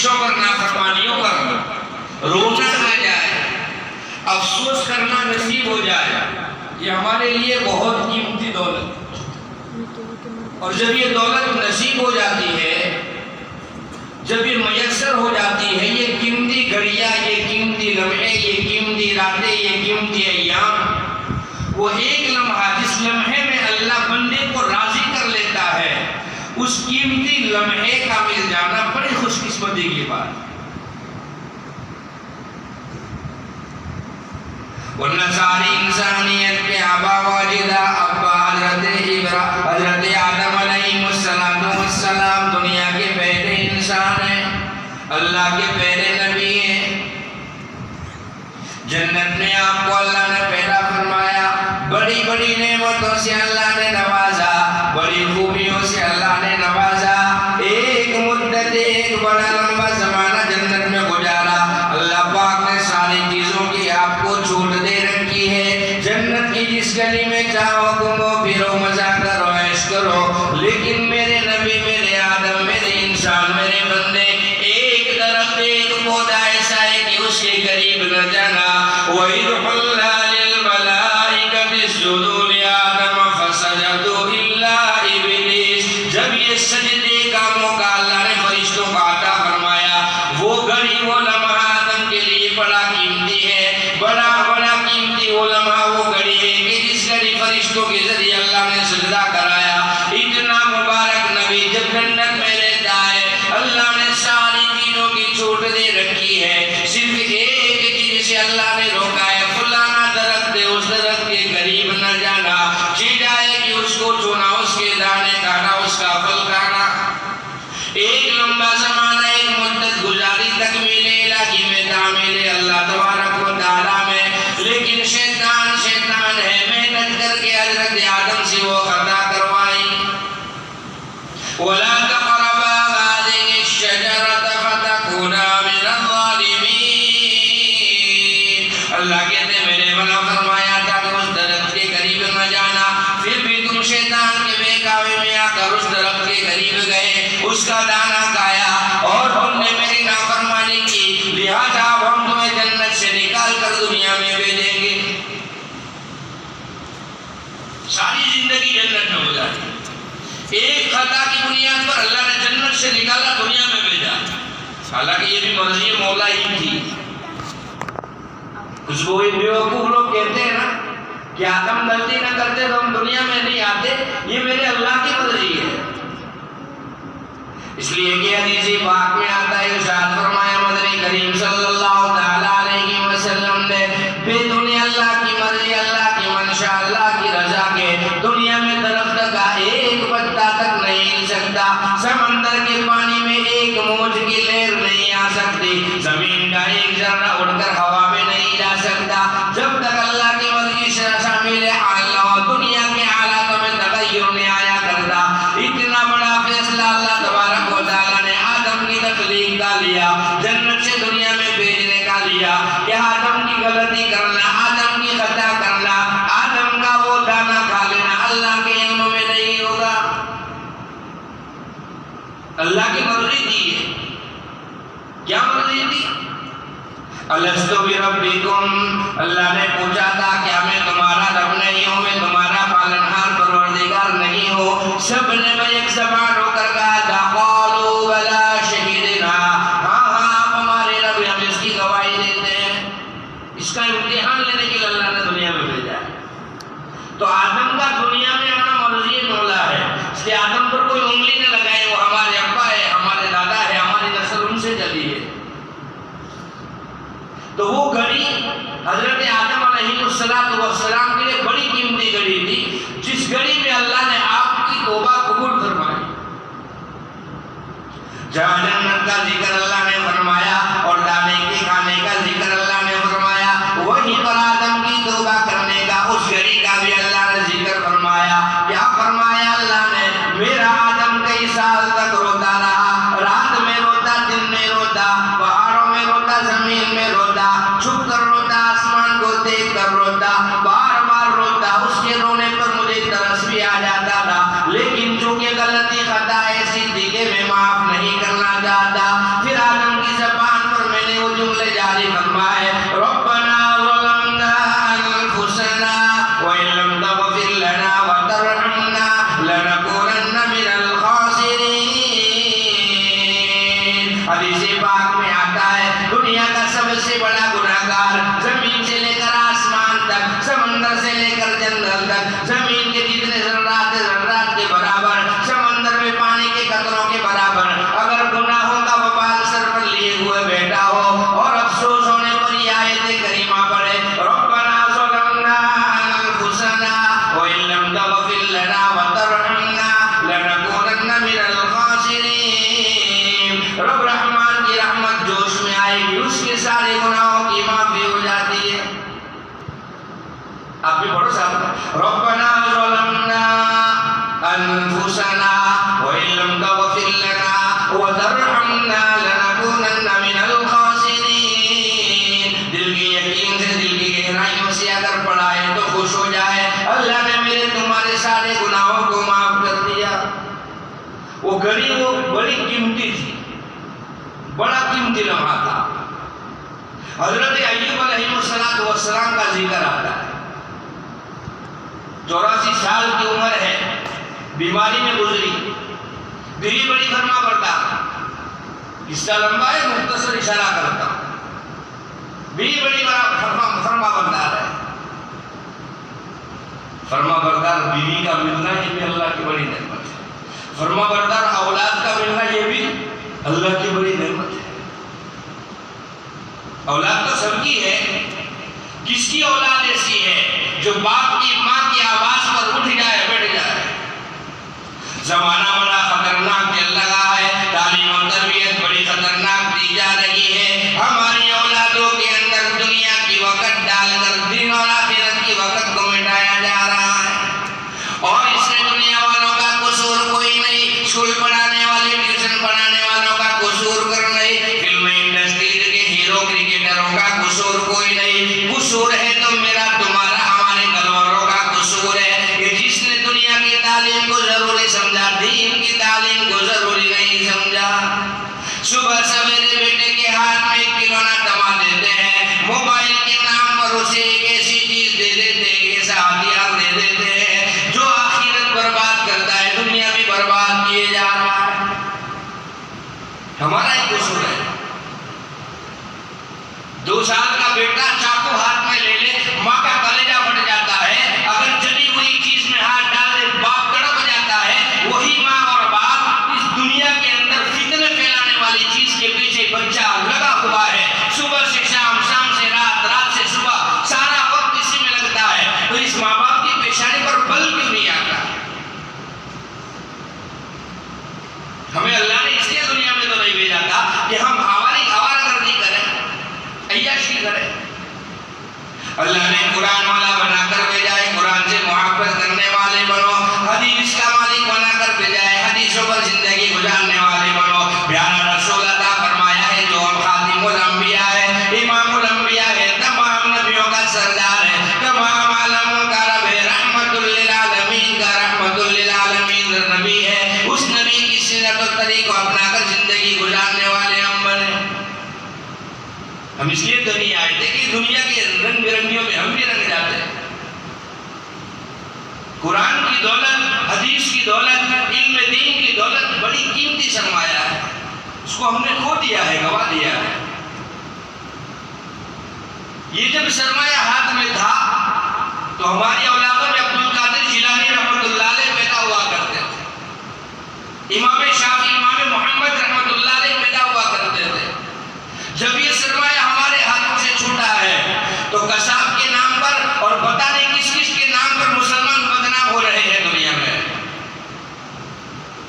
خواہشوں پر، نافرمانیوں پر رونا آ جائے، افسوس کرنا نصیب ہو جائے، یہ ہمارے لیے بہت قیمتی دولت، اور جب یہ دولت نصیب ہو جاتی ہے، جب یہ میسر ہو جاتی ہے، یہ قیمتی گھڑیاں، یہ قیمتی لمحے، یہ قیمتی راتیں، یہ قیمتی ایام، وہ ایک لمحہ جس لمحے میں اللہ بندے کو راضی کر لیتا ہے، اس قیمتی لمحے کا مل جانا بڑی خوش قسمتی کی بات ہے۔ ورنہ ساری انسانیت کے آبا و اجداد، ابا حضرت آدم علیہ السلام دنیا کے پہلے انسان ہیں، اللہ کے پہلے نبی ہیں۔ جنت میں آپ کو اللہ نے پیدا فرمایا، بڑی بڑی نعمتوں سے اللہ نے نوازا، بڑی خوبیوں سے اللہ نے نوازا، ایک مدت، ایک بڑا لمبا زمانہ جنت میں گزارا۔ اللہ پاک نے ساری چیزوں کی آپ کو چھوٹ دے رکھی ہے، جنت کی جس گلی میں چاہو گھومو پھرو، مزہ کرو، عیش کرو، لیکن میرے نبی، میرے آدم، میرے انسان، میرے بندے، ایک درخت، ایک پودا ایسا ہے کہ اس کے قریب نہ جانا۔ وَإِذْ قُلْنَا لِلْمَلَائِكَةِ اسْجُدُوا لِآدَمَ فَسَجَدُوا إِلَّا إِبْلِيسَ، جب یہ سجدے کا موقع اللہ نے فرشتوں کو عطا فرمایا، وہ گھڑی، وہ لمحہ آدم کے لیے بڑا قیمتی ہے، بڑا قیمتی وہ لمحہ، وہ گھڑی ہے کہ جس گھڑی فرشتوں کے ذریعے اللہ نے سجدہ کرایا۔ اتنا مبارک نبی جب جنت میں رہتا ہے، اللہ نے ساری چیزوں کی چھوٹ دے رکھی ہے، صرف ایک چیز سے اللہ نے روکا ہے، فلانا درخت ہے، اس درخت کے قریب نہ جانا، سجائے کہ اس کو چھونا، اس کے دانے کھانا، اس کا پھل کھانا۔ ایک لمبا زمانہ، ایک مدت گزاری تکمیل الہی میں، تعمیل اللہ تبارک و تعالیٰ میں، لیکن شیطان ہے، محنت کر کے حضرت آدم سے وہ خطا کروائی۔ وَلَا تَقْرَبَا هَٰذِهِ الشَّجَرَةَ فَتَكُونَا مِنَ الظَّالِمِينَ، اللہ کہتے ہیں میں نے منع فرمایا تھا کہ اس درخت کے قریب نہ جانا، پھر بھی تم شیطان کے بہکاوے میں آ کر اس درخت کے قریب گئے، اس کا دانہ کھایا، اور تم نے میری نافرمانی کی، لہذا اب ہم تمہیں جنت سے نکال کر دنیا میں بھیجیں گے۔ ساری زندگی جنت میں گزاری، ایک خطا کی بنیاد پر اللہ نے جنت سے نکالا، دنیا میں بھیجا، حالانکہ یہ بھی مرضی مولا ہی تھی۔ کچھ وہ بیوقوف لوگ کہتے ہیں نا کہ آدم غلطی نہ کرتے تو ہم دنیا میں نہیں آتے، یہ میرے اللہ کی مرضی ہے۔ اس لیے کہ حدیث پاک میں آتا ہے، ارشاد فرمایا مدنی کریم صلی اللہ تعالیٰ علیہ وسلم نے، بے دنیا اللہ کی مرضی، اللہ کی منشاء، اللہ کی رضا کے دنیا میں درخت کا ایک پتا تک نہیں ہل سکتا، سمندر کے پانی میں ایک موج کی لہر نہیں آ سکتی، زمین کا ایک ذرہ اڑ کر ہوا میں نہیں جا سکتا، جب تک اللہ کی مرضی سے شامل حال ہو، دنیا کے حالات میں تغیر نہیں آیا کرتا۔ اتنا بڑا فیصلہ اللہ تبارک و تعالیٰ نے آدم کی تخلیق کا لیا، جنت سے دنیا میں بھیجنے کا لیا، کہ آدم کی غلطی کرنا، آدم کی خطا کرنا، آدم کا وہ دانہ کھا لینا اللہ کے علم میں نہیں ہوگا۔ اللہ کی مرضی دی ہے، کیا مرضی دی؟ الستُ بربکم، اللہ نے پوچھا تھا کہ میں تمہارا رب نہیں ہوں، میں تمہارا پالنہار پروردگار نہیں ہوں؟ سب نے ایک زبان ہو کر کہا تھا، قالوا بلا شہدنا، ہاں آپ ہمارے رب، ہم اس کی گواہی دیتے ہیں۔ اس کا امتحان لینے کے لیے اللہ نے دنیا میں بھیجا ہے۔ تو آدم کا دنیا میں آنا مرضی مولا ہے، اس لیے آدم پر کوئی انگلی نہ لگائے، وہ ہمارے ابا ہے، ہمارے دادا ہے، ہماری نسل ان سے چلی ہے۔ تو وہ گھڑی حضرت آدم علیہ السلام کے لیے بڑی قیمتی گھڑی تھی، جس گھڑی میں اللہ نے آپ کی توبہ قبول فرمائی۔ جہاں جنت کا ذکر اللہ نے فرمایا اور دانے کے کھانے کا ذکر اللہ نے فرمایا، وہیں پر آدم کی توبہ کرنے کا، اس گھڑی کا بھی اللہ نے ذکر فرمایا۔ کیا فرمایا اللہ نے؟ میرا آدم کئی سال تک روتا رہا، رات میں روتا، دن میں روتا، پہاڑوں میں روتا، زمین میں روتا، چھپ کر روتا، آسمان کو دیکھ کر روتا، بار بار روتا، اس کے رونے پر مجھے ترس بھی آ جاتا تھا، لیکن چونکہ غلطی خطا ایسی تھی کہ میں معاف نہیں کرنا چاہتا۔ پھر آدم حدیث پاک میں آتا ہے دنیا کا سب سے بڑا گناہگار زمین سے لے کر آسمان تک، سمندر سے لے کر جنت تک، زمین کے جتنے ذرات کے برابر، سمندر میں پانی کے قطروں کے برابر اگر گناہوں کا وبال سر پر لیے ہوئے بیٹھا ہو اور افسوس ہونے پر یہ آیت کریمہ پڑھے ربنا ظلمنا انفسنا وان لم تغفر لنا وترحمنا لنكونن من الخاسرین۔ رب رحمان کی رحمت جوش میں آئے گی، اس کے سارے گناہوں کی معافی ہو جاتی ہے۔ آپ بھی پڑھو صاحب ربنا ظلمنا انفسنا وان لم تغفر لنا وترحمنا لنكونن من الخاسرین۔ دل کی یقین سے، دل کی گہرائیوں سے اگر پڑھائے تو خوش ہو جائے اللہ نے میرے تمہارے سارے گناہوں کو معاف کر دیا۔ وہ گھڑی وہ بڑی قیمتی تھی، بڑا قیمتی لمحہ تھا۔ حضرت ایوب علیہ السلام کا ذکر آتا ہے، 84 سال کی عمر ہے، بیماری میں گزری، بیوی بڑی فرما بردار، قصہ لمبا ہے مختصر اشارہ کرتا ہوں، بیوی بڑی فرما بردار ہے۔ فرما بردار بیوی کا ملنا یہ بھی اللہ کی بڑی نعمت ہے، فرما بردار اولاد کا ملنا یہ بھی اللہ کی بڑی نعمت ہے۔ اولاد تو سب کی ہے، کس کی اولاد ایسی ہے جو باپ کی ماں کی آواز پر اٹھ جائے بیٹھ جائے؟ زمانہ بڑا خطرناک چل رہا ہے، تعلیم و تربیت بڑی خطرناک دی جا رہی ہے، ہماری اولادوں کے اندر دنیا کی وقت ڈال کر دین اور آخرت کی وقت کو مٹایا جا رہا ہے۔ اور اس میں دنیا والوں کا قصور کوئی نہیں، اسکول پڑھانے والے ٹیوشن پڑھانے والوں کا قصور کر نہیں، فلم انڈسٹری کے ہیرو کرکٹروں کا قصور کوئی نہیں، قصور ہے تو میرا تمہارا ہمارے گھر والوں کا قصور ہے کہ جس نے دنیا کی تعلیم کو ضروری سمجھا، دین کی تعلیم کو ضروری نہیں سمجھا۔ صبح سویرے بیٹے کے ہاتھ میں ایک کھلونا تھما دیتے ہیں، موبائل کے نام پر اسے ایک ایسی چیز دے دیتے ہیں، ایک ایسا ہتھیار دے دیتے ہیں جو آخرت برباد کرتا ہے، دنیا بھی برباد کیے جا رہا ہے۔ ہمارا ایک قصور ہے، 2 سال کا بیٹا چاقو ہاتھ میں لے لے، ماں کا کلیجہ پھٹ جاتا ہے، اگر جلی ہوئی چیز میں ہاتھ ڈال دے باپ تڑپ جاتا ہے۔ وہی ماں اور باپ اس دنیا کے اندر فتنے پھیلانے والی چیز کے پیچھے بچہ لگا ہوا ہے، صبح سے شام، شام سے رات، رات سے صبح، سارا وقت اسی میں لگتا ہے، تو اس ماں باپ کی پیشانی پر بل کیوں نہیں آتا؟ ہمیں اللہ نے اس لیے دنیا میں تو نہیں بھیجا تھا کہ ہم آوارگردی کریں، عیاشی کریں۔ اللہ نے قرآن والا بنا کر بھیجا ہے، قرآن سے محبت کرنے والے بنو، حدیث کا مالک بنا کر بھیجا ہے، حدیثوں پر زندگی گزارنے والے بنو۔ پیارا رسول عطا فرمایا ہے جو ہم خاتم الانبیاء ہے، امام الانبیاء ہے، تمام نبیوں کا سردار ہے، تمام عالموں کا رب ہے، رحمت للعالمین کا رحمت للعالمین نبی ہے، اس نبی کی سیرت و طریق کو اپنا کر زندگی گزارنے والے ہم بنے۔ ہم اس لیے تو نہیں آئے تھے کہ دنیا کے رنگ برنگیوں میں ہم بھی رنگ جاتے ہیں۔ قرآن کی دولت، حدیث کی دولت، علم دین کی دولت بڑی قیمتی سرمایہ ہے، اس کو ہم نے کھو دیا ہے، گوا دیا ہے۔ یہ جب سرمایہ ہاتھ میں تھا تو ہماری اولادوں میں عبد القادر جیلانی رحمۃ اللہ علیہ پیدا ہوا کرتے تھے، امام شافعی، امام محمد رحمۃ اللہ علیہ پیدا ہوا کرتے تھے۔ جب یہ سرمایہ ہمارے ہاتھوں سے چھوٹا ہے تو قصاب کے نام پر اور پتہ نہیں کس کس کے نام پر مسلمان بدنام ہو رہے ہیں دنیا میں۔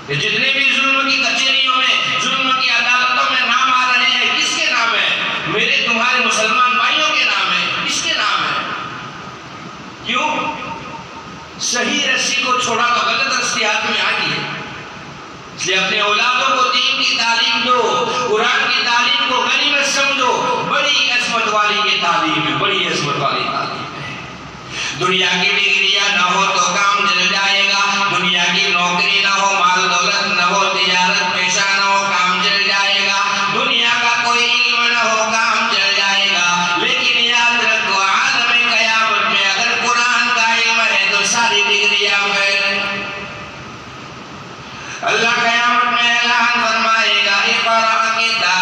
یہ جتنے بھی ظلم کی کچہریوں میں، ظلم کی عدالتوں میں نام آ رہے ہیں، کس کے نام ہے؟ میرے تمہارے مسلمان بھائیوں کے نام ہے، کس کے نام ہے؟ کیوں؟ صحیح رسی کو چھوڑا تو غلط رسی ہاتھ میں آ گئی ہے۔ اس لیے اپنے اولادوں کو دین کی تعلیم دو، قرآن کی تعلیم کو غنیمت سمجھو، بڑی عصمت والی یہ تعلیم ہے، بڑی عصمت والی تعلیم ہے۔ دنیا کی ڈگریاں نہ ہو تو کام چل جائے گا، دنیا کی نوکری نہ ہو، مال دولت نہ ہو، تجارت پیشہ نہ ہو، کام چل جائے گا، دنیا کا کوئی علم نہ ہو، کام چل جائے گا، لیکن یاد رکھو عالم قیامت میں اگر قرآن کا علم ہے تو ساری ڈگریاں فیل۔ اللہ قیامت میں اعلان فرمائے گا اقرأ کتاب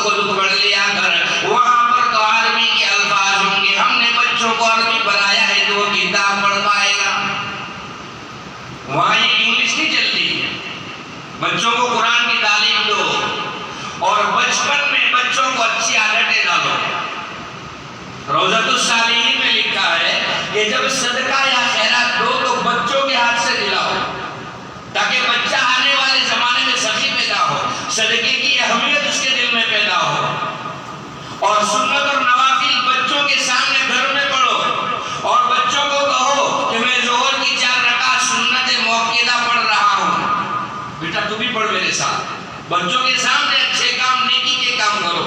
خود پڑھ لیا کر، وہاں پر تو عربی کے الفاظ ہوں گے، ہم نے بچوں کو عربی بنایا ہے تو وہ کتاب پڑھ پائے گا۔ وہاں یہ انگلش نہیں چلتی، بچوں کو قرآن کی تعلیم دو اور بچپن میں بچوں کو اچھی عادتیں ڈالو۔ روضۃ الصالحین میں لکھا ہے کہ جب صدقہ یا خیرات دو تو بچوں کے ہاتھ سے دلاؤ، تاکہ بچہ آنے والے زمانے میں سخی پیدا ہو، صدقے کی اہمیت اس کے دل میں پیدا ہو۔ اور سنت اور نوافل بچوں کے سامنے گھر میں پڑھو، اور بچوں کو کہو کہ میں ظہر کی 4 رکعت سنت موقدہ پڑھ رہا ہوں، بیٹا تو بھی پڑھ میرے ساتھ۔ بچوں کے سامنے اچھے کام، نیکی کے کام کرو۔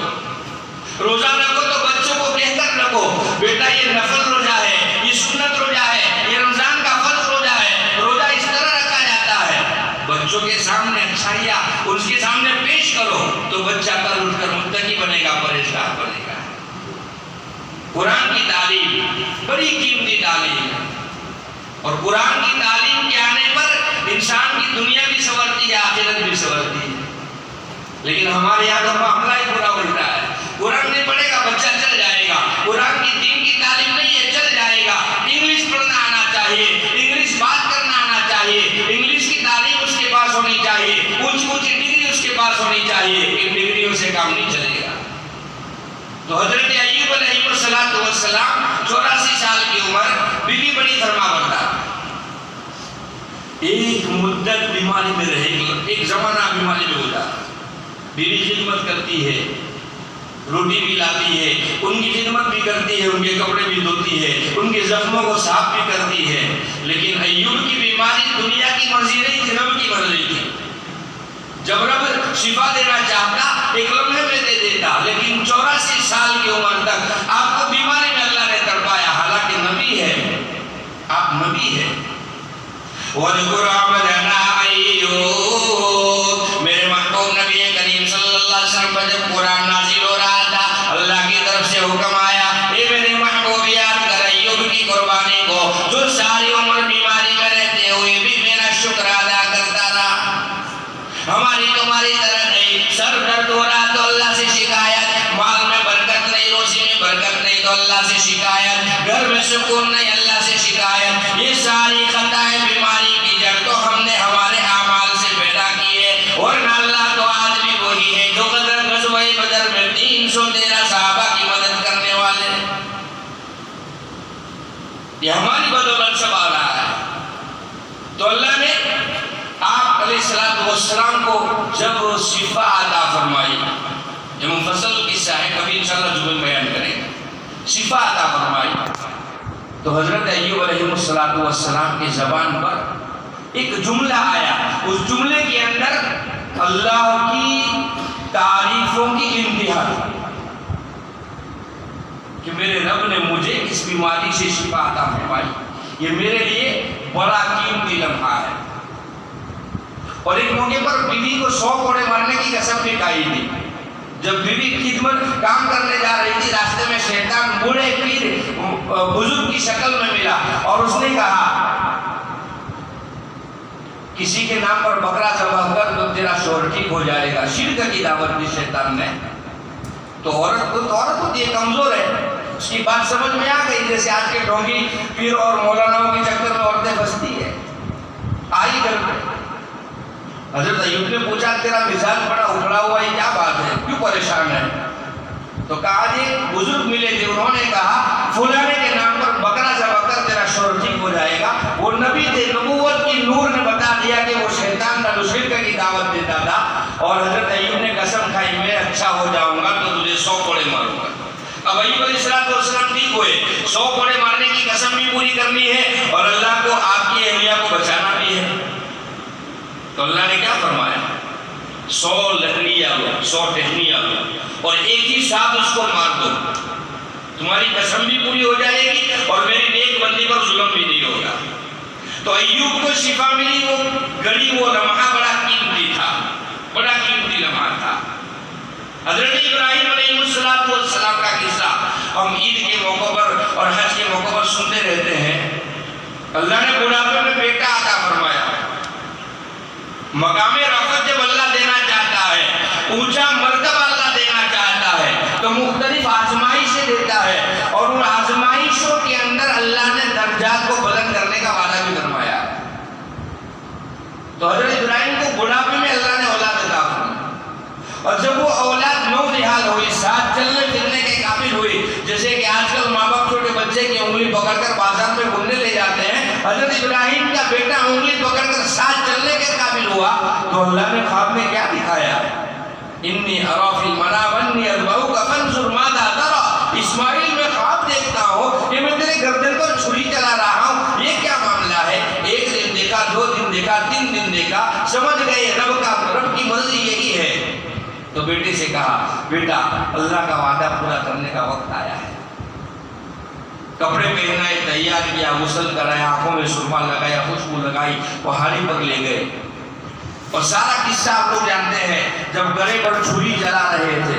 روزہ رکھو تو بچوں کو کہہ کر رکھو، بیٹا یہ نفل روزہ ہے، یہ سنت روزہ ہے، یہ رمضان کا فرض روزہ ہے، روزہ اس طرح رکھا جاتا ہے۔ بچوں کے سامنے اچھائیاں اس کے سامنے پیش کرو تو بچہ کل اٹھ کر متقی بنے گا، پرہیزگار بنے گا۔ قرآن کی تعلیم بڑی قیمتی تعلیم ہے، اور قرآن کی تعلیم کے آنے پر انسان کی دنیا بھی سنورتی ہے، آخرت بھی سنورتی ہے۔ لیکن ہمارے یہاں کا معاملہ ہی پورا الٹا ہے۔ قرآن نہیں پڑھے گا بچہ چل جائے گا، قرآن کی دین کی تعلیم نہیں ہے چل جائے گا، انگلش پڑھنا آنا چاہیے، انگلش بات کرنا آنا چاہیے، انگلش کی تعلیم اس کے پاس ہونی چاہیے، اونچی اونچی ڈگری اس کے پاس ہونی چاہیے، ان ڈگریوں سے کام نہیں چلے گا۔ تو حضرت ایوب علیہ السلام 84 سال کی عمر، بیوی بڑی فرما بردار، ایک مدت بیماری میں رہے گی، ایک زمانہ بیماری میں گزارا۔ بیوی خدمت کرتی ہے، روٹی بھی لاتی ہے، ان کی خدمت بھی کرتی ہے، ان کے کپڑے بھی دھوتی ہے، ان کے زخموں کو صاف بھی کرتی ہے۔ لیکن ایوب کی بیماری دنیا کی مرضی نہیں تھی، رب کی مرضی تھی۔ جب رب شفا دینا چاہتا ایک لمحے میں دے دیتا، لیکن 84 سال کی عمر تک آپ کو بیماری میں اللہ نے تڑپایا، حالانکہ نبی ہے، آپ نبی ہیں۔ وَاذْكُرْ عَبْدَنَا أَيُّوبَ، میرے محبوب نبی کریم صلی اللہ علیہ وسلم پر جب قرآن نازل ہو رہا تھا، اللہ کی طرف سے حکم آیا، اے میرے محبوب یاد کر ایوب کی قربانی کو، جو ساری عمر بیماری میں رہتے ہوئے بھی میرا شکر ادا کرتا رہا۔ ہماری تمہاری طرح نہیں، سر درد ہو رہا تو اللہ سے شکایت، مال میں برکت نہیں، روزی میں برکت نہیں تو اللہ سے شکایت، گھر میں سکون نہیں اللہ سے شکایت۔ یہ ساری خطائیں بیماری کی جڑ تو ہم نے ہمارے اعمال سے پیدا کی ہے، ورنہ اللہ تو آج بھی وہی ہے جو غزوہ بدر میں 313 صحابہ کی مدد کرنے والے ہیں۔ یہ ہماری بدولت سب آ رہا ہے۔ تو اللہ نے آپ علیہ السلام کو جب شفا عطا فرمائی، یہ مفصل قصہ ہے، کبھی انشاءاللہ جمعے میں بیان کریں گے، شفا عطا فرمائی تو حضرت ایوب علیہ السلام کی زبان پر ایک جملہ آیا، اس جملے کے اندر اللہ کی تعریفوں کی انتہا تھی کہ میرے رب نے مجھے اس بیماری سے شفا عطا فرمائی، یہ میرے لیے بڑا قیمتی لمحہ ہے۔ اور ایک موقع پر بیوی کو 100 کوڑے مارنے کی قسم بھی کھائی تھی۔ جب بیوی خدمت کام کرنے جا رہی تھی، راستے میں شیطان بوڑھے پیر بزرگ کی شکل میں ملا اور اس نے کہا کسی کے نام پر بکرا ذبح کر تو تیرا شوہر ٹھیک ہو جائے گا۔ شرک کی دعوت دی شیطان نے۔ تو عورت ہوتی ہے، کمزور ہے، اس کی بات سمجھ میں آ گئی، جیسے آج کے ڈھونگی پیر اور مولاناؤں کے چکر میں عورتیں پھنستی ہے۔ آئی گھر میں، حضرت ایوب نے پوچھا تیرا مزاج بڑا اکھڑا ہوا ہے، کیا بات ہے، کیوں پریشان ہے؟ تو کہا جی بزرگ ملے تھے، انہوں نے کہا فلانے کے نام پر بکرا ذبح کر تیرا شوہر ٹھیک ہو جائے گا۔ وہ نبی تھے، نبوت کی نور نے بتا دیا کہ وہ شیطان کا شرک کی دعوت دیتا تھا۔ اور حضرت ایوب نے قسم کھائی میں اچھا ہو جاؤں گا تو تجھے 100 کوڑے ماروں گا۔ اب ایوب علیہ السلام ٹھیک ہوئے، 100 کوڑے مارنے کی قسم بھی پوری کرنی ہے اور اللہ کو آپ کی اہلیہ کو بچانا بھی ہے۔ تو اللہ نے کیا فرمایا؟ 100 لکڑیاں لو، 100 ٹہنیاں لو اور ایک ہی ساتھ اس کو مار دو، تمہاری قسم بھی پوری ہو جائے گی اور میری نیک بندی پر ظلم بھی نہیں ہوگا۔ تو ایوب کو شفا ملی، وہ گھڑی، وہ لمحہ بڑا قیمتی تھا، بڑا قیمتی لمحہ تھا۔ حضرت ابراہیم علیہ السلام کا قصہ ہم عید کے موقع پر اور حج کے موقع پر سنتے رہتے ہیں۔ اللہ نے بڑھاپے میں بیٹا عطا فرمایا۔ مقام رفعت جب اللہ دینا چاہتا ہے، اونچا مرتبہ اللہ دینا چاہتا اور جب وہ اولاد نونہال ہوئی، ساتھ چلنے پھرنے کے قابل ہوئی، جیسے کہ آج کل ماں باپ چھوٹے بچے کی انگلی پکڑ کر بازار میں گھومنے لے جاتے ہیں، حضرت ابراہیم کا بیٹا انگلی پکڑ کر ساتھ چلنے کے قابل ہوا تو اللہ نے خواب میں کیا دکھایا؟ انی ارا فی المنام انی اذبحک فانظر ماذا تری، اسماعیل میں خواب دیکھتا ہوں کہ میں تیرے گردن پر چھری چلا رہا ہوں، یہ کیا معاملہ ہے؟ ایک دن دیکھا، 2 دن دیکھا، 3 دن دیکھا، سمجھ گئے رب کی مرضی یہی ہے۔ تو بیٹے سے کہا بیٹا اللہ کا وعدہ پورا کرنے کا وقت آیا ہے۔ کپڑے پہنائے، تیار کیا، غسل کرایا، آنکھوں میں سرما لگایا، خوشبو لگائی، پہاڑی پر لے گئے اور سارا قصہ آپ لوگ جانتے ہیں۔ جب گلے پر چھری چلا رہے تھے،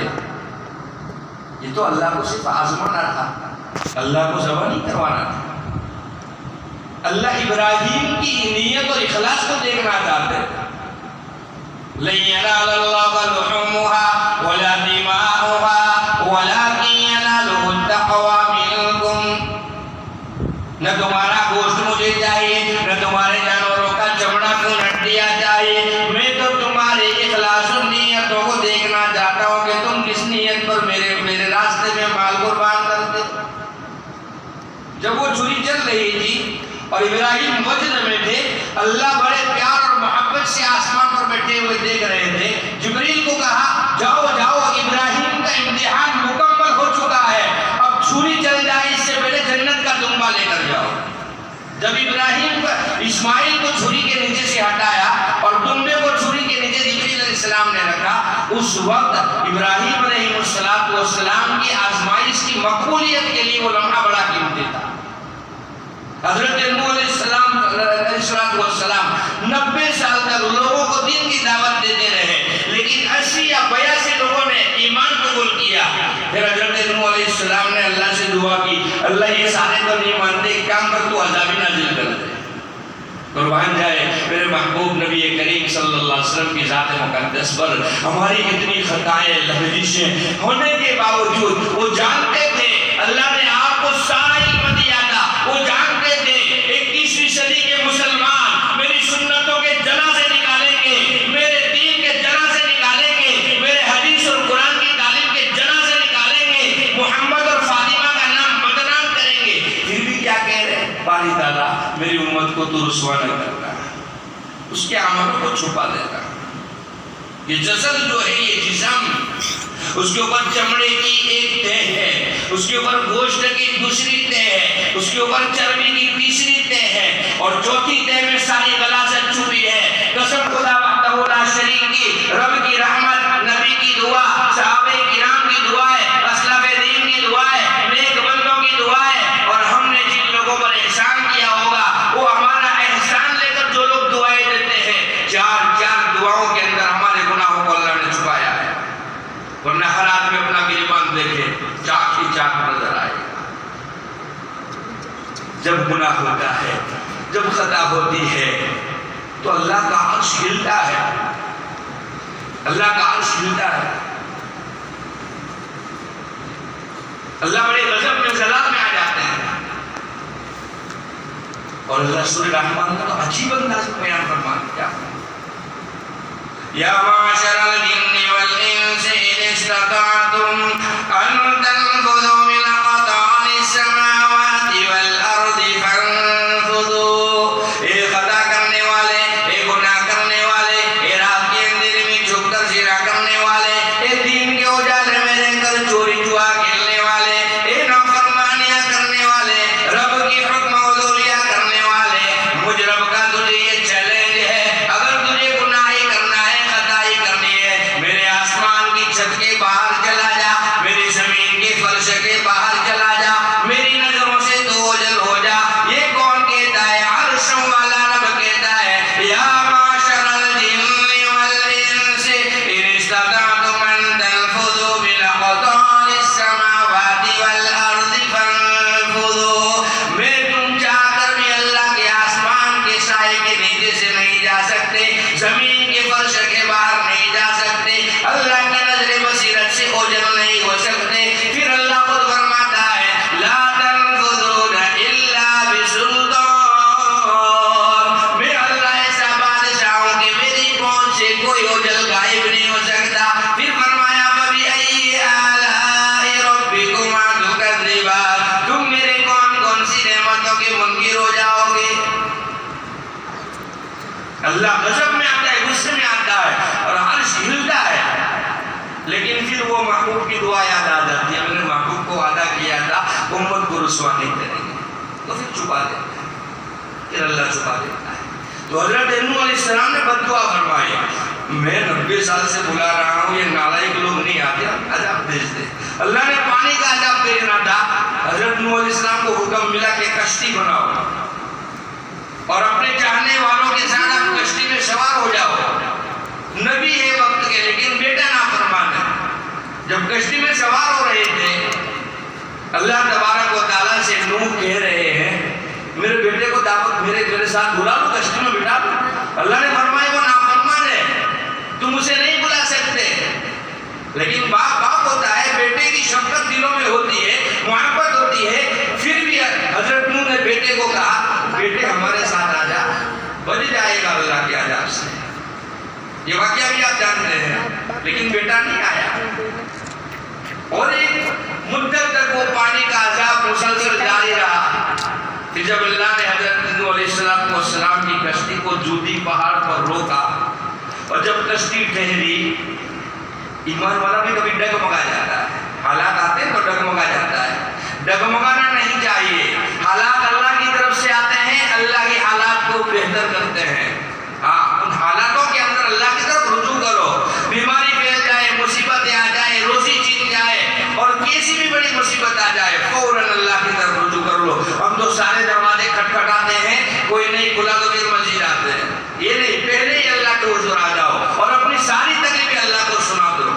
یہ تو اللہ کو صرف آزمانا تھا، اللہ کو ذبح نہیں کروانا تھا۔ اللہ ابراہیم کی نیت اور اخلاص کو دیکھنا چاہتے ہیں۔ لَن يَنَالَ اللَّهَ لُحُومُهَا وَلَا دِمَاؤُهَا وَلَكِن يَنَالُهُ التَّقْوَىٰ مِنكُمْ، نہ تمہارا گوشت مجھے چاہیے، نہ تمہارے جانوروں کا چمڑا خون ہڈیاں چاہیے، میں تو تمہارے اخلاص و نیتوں کو دیکھنا چاہتا ہوں کہ تم کس نیت پر میرے راستے میں مال قربان کرتے۔ جب وہ چھری چل رہی تھی اور ابراہیم مسجد میں تھے، اللہ بڑے پیار اور محبت سے آسمان پر بیٹھے ہوئے دیکھ رہے تھے۔ جبریل کو کہا جاؤ جاؤ، ابراہیم کا امتحان مکمل ہو چکا ہے، اب چھری چل جائے اس سے پہلے جنت کا دمبا لے کر جاؤ۔ جب ابراہیم اسماعیل کو چھری کے نیچے سے ہٹایا اور دمبے کو چھری کے نیچے جبریل علیہ السلام نے رکھا، اس وقت ابراہیم علیہ السلام کی آزمائش کی مقبولیت کے لیے وہ لمحہ بڑا قیمتی تھا۔ حضرت نوح علیہ السلام 90 سال تک لوگوں کو دین کی دعوت دیتے رہے، لیکن 80 یا 82 لوگوں نے ایمان قبول کیا۔ پھر حضرت نوح علیہ السلام نے اللہ سے دعا کی، اللہ یہ سارے تو نہیں مانتے، ایک کام کر تو عذاب نازل کر دے۔ قربان جائے میرے محبوب نبی کریم صلی اللہ علیہ وسلم کی ذات مقدس پر ہماری اتنی خطائیں لغزشیں ہونے کے باوجود وہ جانتے تھے اللہ نے آپ کو سارا علم دیا تھا، وہ جانتے تھے 21ویں صدی کے مسلمان میری سنتوں کے جنازے نکالیں گے، میرے دین کے جنازے نکالیں گے، میرے حدیث اور قرآن کی تعلیم کے جنازے نکالیں گے، محمد اور فاطمہ کا نام بدنام کریں گے۔ پھر بھی کیا کہہ رہے ہیں؟ باری تعالیٰ میری امت کو تو رسوا نہ کرنا، اس کے عملوں کو چھپا دیتا۔ یہ جسد جو ہے، یہ جسم، اس کے اوپر چمڑے کی ایک تہ ہے، اس کے اوپر گوشت کی دوسری تہ ہے، اس کے اوپر چربی کی تیسری تہ ہے، اور چوتھی تہ میں ساری غلاظت چھپی ہے۔ قسم خدا وحدہ لا شریک کی، رب کی رحمت، نبی کی دعا، صحابہ کرام کی دعائیں، اسلاف دین کی دعائیں، نیک بندوں کی دعائیں، اور ہم نے جن لوگوں پر احسان کیا ہوگا وہ ہمارا احسان لے کر جو لوگ دعائیں دیتے ہیں، چار دعاؤں کے اندر ہمارے گناہوں کو اللہ نے چھپایا ہے۔ ورنہ ہر آدمی اپنا گریبان دیکھے، چاک ہی چاک نظر آئے گا۔ جب گناہ ہوتا ہے، جب خطا ہوتی ہے تو اللہ کا عرش ہلتا ہے، اللہ کا عرش ہلتا ہے۔ اللہ بڑے غضب میں زلال میں آ جاتے ہیں، اور اللہ سورہ رحمان کا تو عجیب انداز میں بیان فرماتا کیا؟ یا معاشر الجن والانس ان استطعتم ان تنفذوا من اقطار السماوات والارض فانفذوا۔ اے خطا کرنے والے، اے گناہ کرنے والے، اے رات کے اندھیرے میں چھپ کر زنا کرنے والے، اے دین کے اجالے میں رہ کر چوری جوا کھیلنے والے، اے نافرمانیاں کرنے والے، رب کی حکم عدولیہ کرنے والے، مجھ رب کا تجھے یہ چیلنج ہے، اگر تجھے گناہ ہی کرنا ہے، خطائی کرنی ہے، میرے آسمان کی چھت کے باہر چلا جا، میری زمین کے اللہ غضب میں آتا ہے، غصے میں آتا ہے اور عرش ہلتا ہے، لیکن پھر وہ محبوب کی دعا یاد آ جاتی ہے، ہم نے محبوب کو وعدہ کیا تھا امت کو رسوا نہیں کریں گے، تو پھر چھپا دیتا ہے، پھر اللہ چھپا دیتا ہے۔ تو حضرت نوح علیہ السلام نے بد دعا فرمائی، میں 90 سال سے بلا رہا ہوں، یہ نالائق لوگ نہیں آتے، عذاب بھیج دے۔ اللہ نے پانی کا عذاب بھیجنا تھا، حضرت نوح علیہ السلام کو حکم ملا کہ کشتی بناؤ اور اپنے چاہنے والوں کے ساتھ آپ کشتی میں سوار ہو جاؤ۔ نبی ہے وقت کے، لیکن بیٹا نافرمان ہے۔ جب کشتی میں سوار ہو رہے تھے، اللہ تبارک و تعالیٰ سے نوح کہہ رہے ہیں میرے بیٹے کو دعوت میرے ساتھ بلا لو، کشتی میں بٹھا لو۔ اللہ نے فرمایا وہ نافرمان ہے، تم اسے نہیں بلا سکتے۔ لیکن باپ ہوتا ہے، بیٹے کی شفقت دلوں میں ہوتی ہے، محبت ہوتی ہے، پھر بھی حضرت نوح نے بیٹے کو کہا بیٹے ہمارے ساتھ آ جا، بچ جائے گا اللہ کے عذاب سے۔ یہ واقعہ بھی آپ جانتے ہیں، لیکن بیٹا نہیں آیا اور ایک مدت تک وہ پانی کا عذاب مسلسل جاری رہا۔ پھر جب اللہ نے حضرت نوح علیہ السلام کی کشتی کو جودی پہاڑ پر روکا اور جب کشتی ٹھہری، ایمان والا بھی کبھی ڈگمگا جاتا ہے، حالات آتے ہیں تو ڈگمگا جاتا ہے، ڈگمگانا نہیں چاہیے۔ حالات اللہ کی طرف سے آتے ہیں، اللہ کے حالات کو بہتر کرتے ہیں۔ ہاں، ان حالاتوں کے اندر اللہ کی طرف رجوع کرو۔ بیماری پھیل جائے، مصیبتیں آ جائے، روزی چھین جائے اور کسی بھی بڑی مصیبت آ جائے، فوراً اللہ کی طرف رجوع کر لو۔ ہم تو سارے دروازے کھٹکھٹاتے ہیں، کوئی نہیں کھلا تو پھر مسجد آتے ہیں، یہ نہیں، پہلے ہی اللہ کے حضور آ جاؤ اور اپنی ساری تکلیفیں اللہ کو سنا دو۔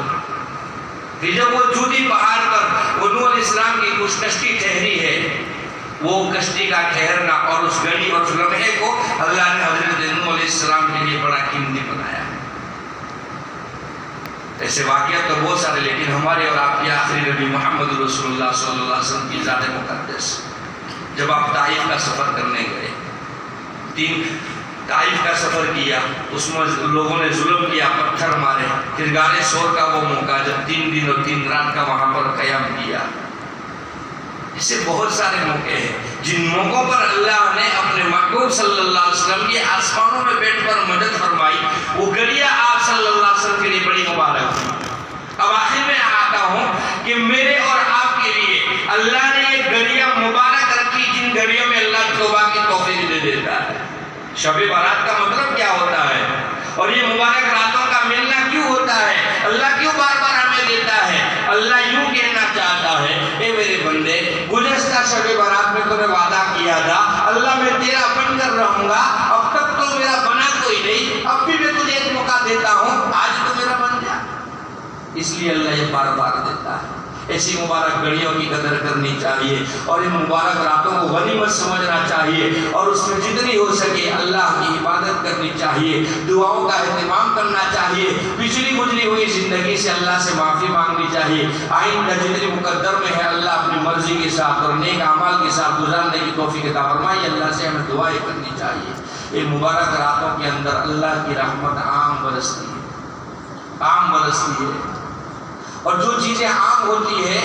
پھر جب وہ جودی پہاڑ پر وہ نوح علیہ السلام کی کچھ کشتی ٹھہری ہے، وہ کشتی کا ٹھہرنا اور اس گھڑی اور اس لمحے کو اللہ نے حضرت نوح علیہ السلام کے لیے بڑا قیمتی بنایا۔ ایسے واقعات تو بہت سارے، لیکن ہمارے اور آپ کے آخری نبی محمد رسول اللہ صلی اللہ علیہ وسلم کی ذات مقدس، جب آپ طائف کا سفر کرنے گئے، طائف کا سفر کیا، اس میں لوگوں نے ظلم کیا، پتھر مارے، پھر غار ثور کا وہ موقع جب 3 دن اور 3 رات کا وہاں پر قیام کیا۔ ایسے بہت سارے موقع ہیں جن موقعوں پر اللہ نے اپنے محبوب صلی اللہ علیہ وسلم کی آسمانوں میں بیٹھ کر مدد فرمائی۔ وہ گڑیا آپ صلی اللہ علیہ وسلم کے لیے بڑی مبارک تھی۔ اب آخر میں آتا ہوں کہ میرے اور آپ کے لیے اللہ نے یہ گڑیا مبارک رکھی جن گھڑیوں میں اللہ توبہ کی توفیق دے دیتا ہے۔ شب برات کا مطلب کیا ہوتا ہے اور یہ مبارک راتوں کا ملنا کیوں ہوتا ہے؟ اللہ کیوں بار بار ہمیں دیتا ہے؟ اللہ یوں کہنا چاہتا ہے اے میرے بندے، گزشتہ شب برات میں تو نے وعدہ کیا تھا اللہ میں تیرا بن کر رہوں گا، اب تک تو میرا بنا کوئی نہیں، اب بھی میں تجھے ایک موقع دیتا ہوں، آج تو میرا بن جا۔ اس لیے اللہ یہ بار بار دیتا ہے۔ ایسی مبارک گھڑیوں کی قدر کرنی چاہیے اور ان مبارک راتوں کو غنیمت سمجھنا چاہیے اور اس میں جتنی ہو سکے اللہ کی عبادت کرنی چاہیے، دعاؤں کا اہتمام کرنا چاہیے، پچھلی گزری ہوئی زندگی سے اللہ سے معافی مانگنی چاہیے، آئندہ جتنی مقدر میں ہے اللہ اپنی مرضی کے ساتھ اور نیک اعمال کے ساتھ گزارنے کی توفیق عطا فرمائے۔ اللہ سے ہمیں دعائیں کرنی چاہیے۔ یہ مبارک راتوں کے اندر اللہ کی رحمت عام برستی ہے اور جو چیزیں عام ہوتی ہے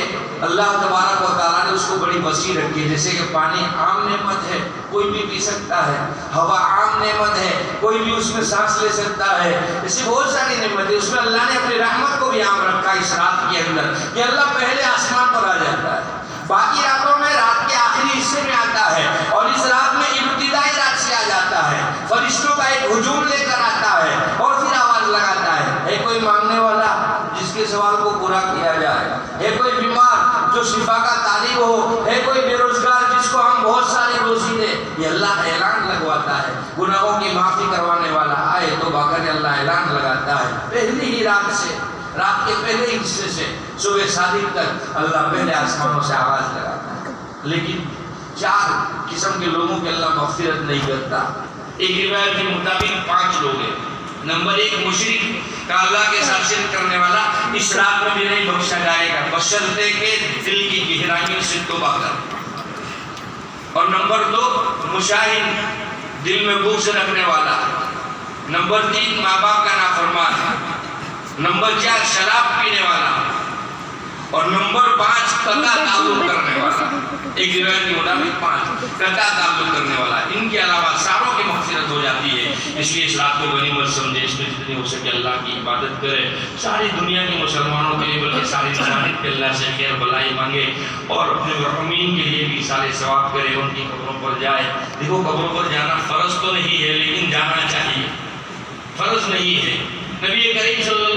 اللہ تبارک و تعالیٰ نے اس کو بڑی وسیع رکھی ہے۔ جیسے کہ پانی عام نعمت ہے، کوئی بھی پی سکتا ہے، ہوا عام نعمت ہے، کوئی بھی اس میں سانس لے سکتا ہے، ایسی بہت ساری نعمت ہے۔ اس میں اللہ نے اپنی رحمت کو بھی عام رکھا اس رات کے اندر کہ اللہ پہلے آسمان پر آ جاتا ہے، باقی راتوں میں رات کے آخری حصے میں آتا ہے اور اس رات میں ابتدائی رات سے آ جاتا ہے، فرشتوں کا ایک ہجوم لے کر آتا ہے اور پھر آواز لگاتا ہے کوئی مانگنے والا جس کے سوال کو پورا کیا جائے، ہے کوئی بیمار جو شفا کا طالب ہو، ہے کوئی بے روزگار جس کو ہم بہت ساری روزی دے۔ یہ اللہ اعلان لگواتا ہے، گناہوں کی معافی کروانے والا آئے تو باقر اللہ اعلان لگاتا ہے پہلی ہی رات سے، رات کے پہلے ہی حصے سے صبح صادق تک اللہ پہلے آسمانوں سے آواز لگاتا ہے۔ لیکن 4 قسم کے لوگوں کے اللہ مغفرت نہیں کرتا۔ ایک روایت کے مطابق 5 لوگ ہیں۔ نمبر 1 مشرک کا اللہ کے ساتھ شرک کرنے والا، اس رات میں بھی نہیں بخشا جائے گا بشرطے کے دل کی گہرائیوں سے توبہ کر۔ اور نمبر 2 مشاہد، دل میں بغض رکھنے والا۔ نمبر 3 ماں باپ کا نافرمان۔ نمبر 4 شراب پینے والا اور نمبر 5 قطع تعلق کرنے والا۔ ایک روایت کے مطابق 5 قطع تعلق کرنے والا۔ ان کے علاوہ ساروں کی مغفرت ہو جاتی ہے۔ اس لیے اس رات کو غنیمت سمجھے، اس میں جتنی ہو سکے اللہ کی عبادت کرے، ساری دنیا کے مسلمانوں کے لیے بلکہ ساری ممالک کے اللہ سے خیر بلائی مانگے، اور اپنے مرحومین کے لیے بھی سارے ثواب کرے، ان کی قبروں پر جائے۔ دیکھو قبروں پر جانا فرض تو نہیں ہے لیکن جانا چاہیے، فرض نہیں ہے۔ نبی کریم صلی اللہ